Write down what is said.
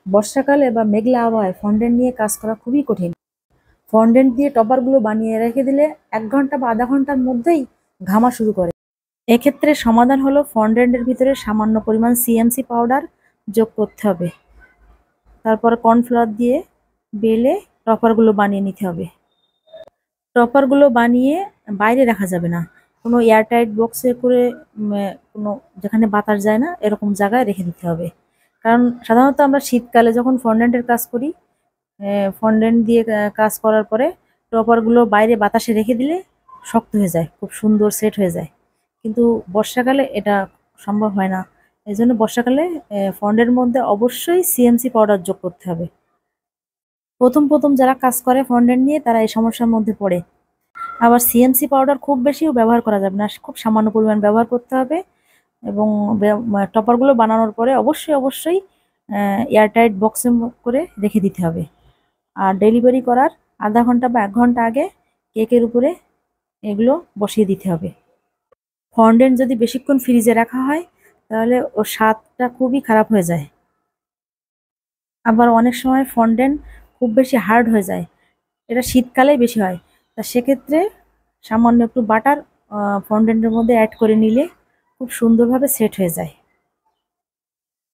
বর্ষাকালে বা মেঘলা আবহাওয়ায় ফন্ডেন্ট নিয়ে কাজ করা খুবই কঠিন। ফন্ডেন্ট দিয়ে টপারগুলো বানিয়ে রেখে দিলে 1 ঘন্টা বা আধা ঘন্টার মধ্যেই ঘামা শুরু করে। এক্ষেত্রে সমাধান হলো ফন্ডেন্টের ভিতরে সামান্য পরিমাণ সিএমসি পাউডার যোগ করতে হবে। তারপর কর্নফ্লাওয়ার দিয়ে বেলে টপারগুলো বানিয়ে নিতে হবে। টপারগুলো বানিয়ে বাইরে রাখা যাবে না, কোনো এয়ারটাইট বক্সে করে কোনো যেখানে বাতাস যায় না এরকম জায়গায় রেখে দিতে হবে। কারণ সাধারণত আমরা শীতকালে যখন ফন্ডেন্টের কাজ করি, ফন্ডেন্ট দিয়ে কাজ করার পরে টপারগুলো বাইরে বাতাসে রেখে দিলে শক্ত হয়ে যায়, খুব সুন্দর সেট হয়ে যায়। কিন্তু বর্ষাকালে এটা সম্ভব হয় না। এই জন্য বর্ষাকালে ফন্ডের মধ্যে অবশ্যই সিএমসি পাউডার যোগ করতে হবে। প্রথম প্রথম যারা কাজ করে ফন্ডেন্ট নিয়ে তারা এই সমস্যার মধ্যে পড়ে। আবার সিএমসি পাউডার খুব বেশিও ব্যবহার করা যাবে না, খুব সামান্য পরিমাণ ব্যবহার করতে হবে। এবং টপারগুলো বানানোর পরে অবশ্যই অবশ্যই এয়ারটাইট বক্সে করে রেখে দিতে হবে। আর ডেলিভারি করার আধা ঘন্টা বা 1 ঘন্টা আগে কেকের উপরে এগুলো বসিয়ে দিতে হবে। ফন্ডেন্ট যদি বেশিক্ষণ ফ্রিজে রাখা হয় তাহলে ওর স্বাদটা খুবই খারাপ হয়ে যায়। আবার অনেক সময় ফন্ডেন্ট খুব বেশি হার্ড হয়ে যায়, এটা শীতকালেই বেশি হয়। তা সেক্ষেত্রে সামান্য একটু বাটার ফন্ডেন্টের মধ্যে অ্যাড করে নিলে খুব সুন্দরভাবে সেট হয়ে যায়।